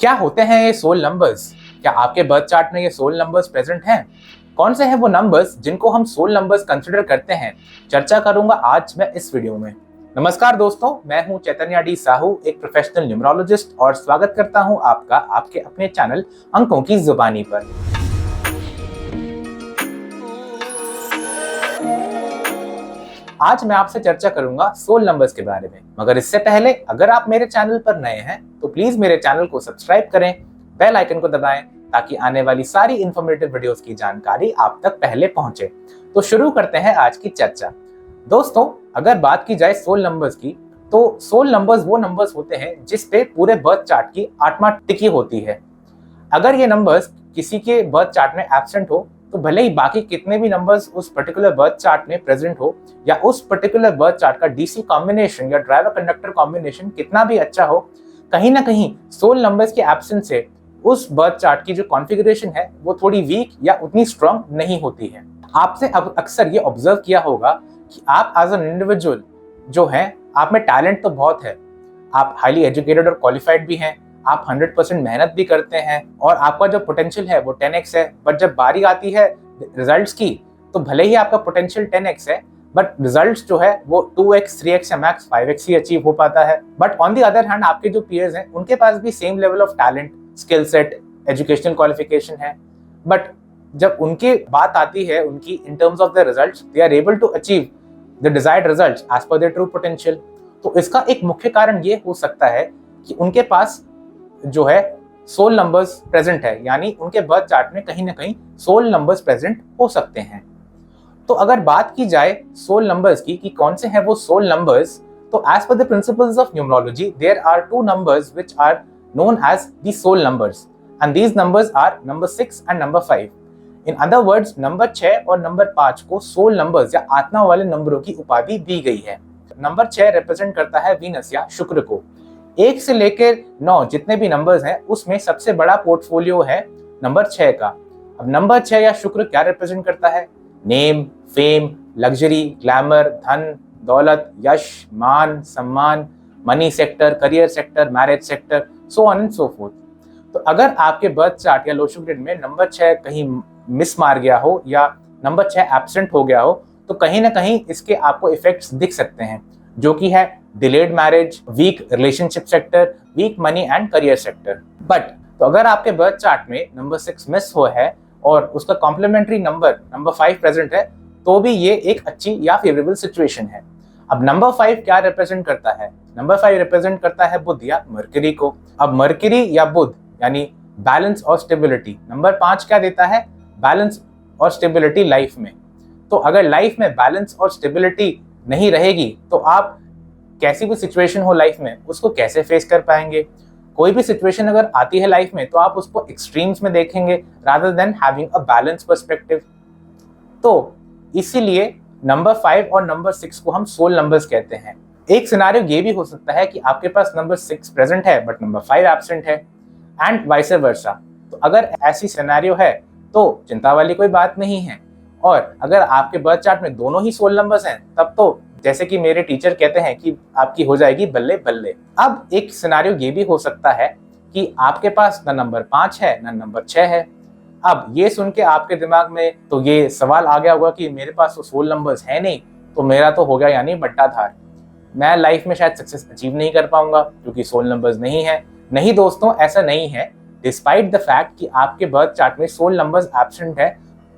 क्या होते हैं ये सोल नंबर्स? क्या आपके बर्थ चार्ट में ये सोल नंबर्स प्रेजेंट हैं? कौन से हैं वो नंबर्स जिनको हम सोल नंबर्स कंसिडर करते हैं? चर्चा करूंगा आज मैं इस वीडियो में। नमस्कार दोस्तों, मैं हूं चैतन्य डी साहू, एक प्रोफेशनल न्यूमरोलॉजिस्ट, और स्वागत करता हूं आपका आपके अपने चैनल अंकों की जुबानी पर। आज मैं आपसे चर्चा करूंगा सोल नंबर्स के बारे में, मगर इससे पहले अगर आप मेरे चैनल पर नए हैं तो प्लीज मेरे चैनल को सब्सक्राइब करें, बेल आइकन को दबाएं ताकि आने वाली सारी इंफॉर्मेटिव वीडियोस की जानकारी आप तक पहले पहुंचे। तो शुरू करते हैं आज की चर्चा। दोस्तों, अगर बात की जाए सोल नंबर्स की, तो सोल नंबर्स वो नंबर्स होते हैं जिस पे पूरे बर्थ चार्ट की आत्मा टिकी होती है। अगर ये नंबर्स किसी के बर्थ चार्ट में एब्सेंट हो तो भले ही बाकी कितने भी नंबर्स उस पर्टिकुलर बर्थ चार्ट में प्रेजेंट हो, या उस पर्टिकुलर बर्थ चार्ट का डीसी कॉम्बिनेशन या ड्राइवर कंडक्टर कॉम्बिनेशन कितना भी अच्छा हो, कहीं ना कहीं सोल नंबर्स के एब्सेंस से उस बर्थ चार्ट की जो कॉन्फ़िगरेशन है वो थोड़ी वीक या उतनी स्ट्रांग नहीं होती है। आपसे अब अक्सर ये ऑब्जर्व किया होगा कि आप एज एन इंडिविजुअल जो है, आप में टैलेंट तो बहुत है, आप हाईली एजुकेटेड और क्वालिफाइड भी हैं, आप 100% मेहनत भी करते हैं और आपका जो पोटेंशियल है वो 10x है। बट जब बारी आती है रिजल्ट्स की, तो भले ही आपका पोटेंशियल 10x है, बट रिजल्ट्स जो है वो 2x, 3x या मैक्स 5x ही अचीव हो पाता है। But on the other hand आपके जो पीयर्स हैं उनके पास भी same level of talent, skill set, educational qualification है, बट जब उनकी बात आती है उनकी in terms of the results, they are able to achieve the desired results as per their true potential. तो इसका एक मुख्य कारण ये हो सकता है कि उनके पास जो है सोल नंबर्स प्रेजेंट है, यानी उनके बर्थ चार्ट में कहीं ना कहीं सोल नंबर्स प्रेजेंट हो सकते हैं। तो अगर बात की जाए सोल नंबर्स की कि कौन से हैं वो सोल नंबर्स, तो as per the principles of numerology there are two numbers which are known as the soul numbers, and these numbers are number 6 and number 5। In other words, number 6 और number 5 को soul numbers या आत्मा वाले नंबरों की उपाधि दी गई है। नंबर 6 रिप्रेजेंट करता है वीनस या शुक्र को। 1 से लेकर 9 जितने भी नंबर्स हैं उसमें सबसे बड़ा पोर्टफोलियो है नंबर 6 का। अब नंबर 6 या शुक्र क्या रिप्रेजेंट करता है? नेम, फेम, लग्जरी, ग्लैमर, धन, दौलत, यश, मान, सम्मान, money sector, career sector, marriage sector, so on and so fourth. तो अगर आपके बर्थ चार्ट या लोशो ग्रिड में नंबर 6 कहीं मिस मार गया हो या नंबर 6 एब्सेंट हो गया हो, तो कहीं ना कहीं इसके आपको इफेक्ट्स दिख सकते हैं, जो कि है delayed marriage, weak relationship sector, weak money and career sector. But तो अगर आपके बर्थ चार्ट में नंबर 6 मिस हो है और उसका कॉम्प्लीमेंट्री नंबर नंबर 5 प्रेजेंट है, तो भी ये एक अच्छी या फेवरेबल सिचुएशन है। अब नंबर 5 क्या रिप्रेजेंट करता है? नंबर 5 रिप्रेजेंट करता है बुध या मर्करी को। अब मर्करी या बुध यानी बैलेंस और स्टेबिलिटी। नंबर 5 क्या देता है? बैलेंस और स्टेबिलिटी लाइफ में। तो अगर लाइफ में बैलेंस और स्टेबिलिटी नहीं रहेगी तो आप कैसी भी सिचुएशन हो लाइफ में उसको कैसे फेस कर पाएंगे? कोई भी सिचुएशन अगर आती है लाइफ में तो आप उसको एक्सट्रीम्स में देखेंगे rather than having a balance perspective. तो इसीलिए नंबर 5 और नंबर 6 को हम सोल नंबर्स कहते हैं। एक सिनेरियो ये भी हो सकता है कि आपके पास नंबर 6 प्रेजेंट है बट नंबर 5 एब्सेंट है, एंड वाइस वर्सा। तो अगर ऐसी सिनेरियो है तो चिंता वाली कोई बात नहीं है। और अगर आपके बर्थ चार्ट में दोनों ही सोल नंबर्स हैं, तब तो जैसे कि मेरे टीचर कहते हैं कि आपकी हो जाएगी बल्ले बल्ले। अब एक सिनेरियो ये भी हो सकता है कि आपके पास ना नंबर 5 है ना नंबर 6 है। अब ये सुन के आपके दिमाग में तो ये सवाल आ गया होगा कि मेरे पास तो सोल नंबर्स है नहीं, तो मेरा तो हो गया यानी बट्टाधार, मैं लाइफ में शायद सक्सेस अचीव नहीं कर पाऊंगा क्योंकि सोल नंबर्स नहीं है। नहीं दोस्तों, ऐसा नहीं है। डिस्पाइट द फैक्ट कि आपके बर्थ चार्ट में सोल नंबर्स एब्सेंट है,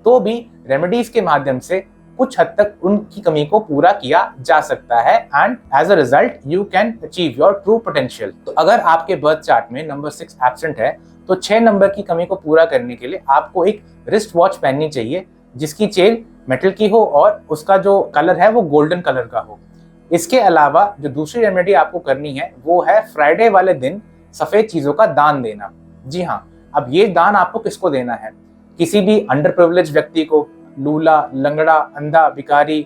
तो भी रेमेडीज के माध्यम से कुछ हद तक उनकी कमी को पूरा किया जा सकता है, and as a result you can achieve your true potential. तो अगर आपके बर्थ चार्ट में नंबर 6 एब्सेंट है तो 6 नंबर की कमी को पूरा करने के लिए आपको एक रिस्ट वॉच पहननी चाहिए जिसकी चेन मेटल की हो और उसका जो कलर है वो गोल्डन कलर का हो। इसके अलावा जो दूसरी रेमेडी आपको करनी है वो है फ्राइडे वाले दिन सफेद चीजों का दान देना। जी हाँ, अब ये दान आपको किसको देना है? किसी भी अंडर प्रिविलेज व्यक्ति को, लूला, लंगड़ा, अंधा, भिखारी,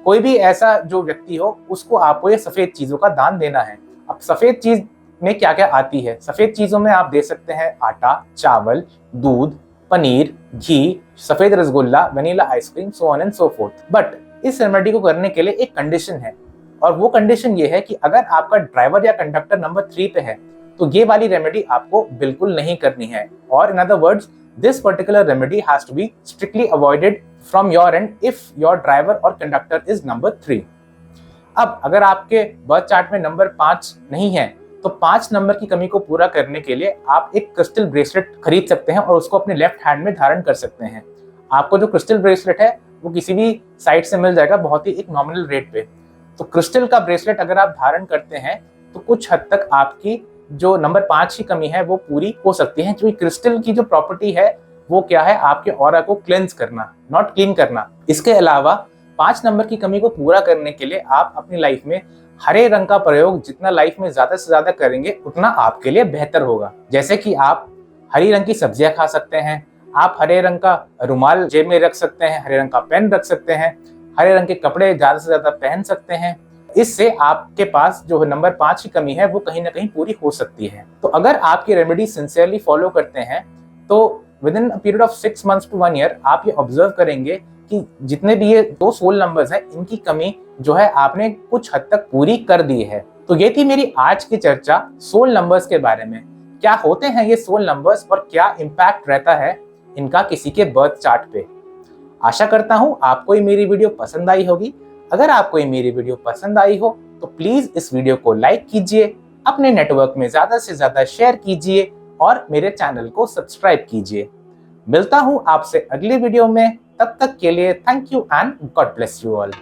कोई भी ऐसा जो व्यक्ति हो उसको आपको ये सफेद चीजों का दान देना है। अब सफेद चीज में क्या क्या आती है? सफेद चीजों में आप दे सकते हैं आटा, चावल, दूध, पनीर, घी, सफेद rasgulla, vanilla ice cream, so on and so fourth. But इस रेमेडी को करने के लिए एक कंडीशन है, और वो कंडीशन ये है कि अगर आपका ड्राइवर या कंडक्टर नंबर 3 पे है तो ये वाली रेमेडी आपको बिल्कुल नहीं करनी है। और in other words, this particular remedy has to be strictly avoided from your end if your driver और कंडक्टर इज नंबर 3। अब अगर आपके बर्थ चार्ट में नंबर 5 नहीं है तो 5 नंबर की कमी को पूरा करने के लिए आप एक क्रिस्टल ब्रेसलेट खरीद सकते हैं और उसको अपने लेफ्ट हैंड में धारण कर सकते हैं। आपको जो क्रिस्टल ब्रेसलेट है वो किसी भी साइट से मिल जाएगा बहुत ही एक नॉमिनल रेट पे। तो क्रिस्टल का ब्रेसलेट अगर आप धारण करते हैं तो कुछ हद तक आपकी जो नंबर 5 की कमी है वो पूरी हो सकती है, क्योंकि क्रिस्टल की जो प्रॉपर्टी है वो क्या है, आपके ऑरा को क्लेंस करना, नॉट क्लीन करना। इसके अलावा 5 नंबर की कमी को पूरा करने के लिए आप अपनी लाइफ में हरे रंग का प्रयोग जितना लाइफ में ज्यादा से ज्यादा करेंगे उतना आपके लिए बेहतर होगा। जैसे कि आप हरी रंग की सब्जियां खा सकते हैं, आप हरे रंग का रुमाल जेब में रख सकते हैं, हरे रंग का पेन रख सकते हैं, हरे रंग के कपड़े ज्यादा से ज्यादा पहन सकते हैं। इससे आपके पास जो नंबर 5 की कमी है वो कहीं ना कहीं पूरी हो सकती है। तो अगर आपकी रेमेडी सिंसियरली फॉलो करते हैं तो with in period of 6 months to 1 year आप ये ऑब्जर्व करेंगे कि जितने भी ये 2 सोल नंबर्स हैं इनकी कमी जो है आपने कुछ हद तक पूरी कर दी है। तो ये थी मेरी आज की चर्चा सोल नंबर्स के बारे में। क्या होते हैं ये सोल नंबर्स और क्या इम्पैक्ट रहता है इनका किसी के बर्थ चार्ट पे। आशा करता हूं आपको ये मेरी वीडियो पसंद आई होगी। अगर आपको ये मेरी वीडियो पसंद आई हो तो प्लीज इस वीडियो को लाइक कीजिए, अपने नेटवर्क में ज्यादा से ज्यादा शेयर कीजिए और मेरे चैनल को सब्सक्राइब कीजिए। मिलता हूं आपसे अगली वीडियो में, तब तक के लिए thank you and God bless you all.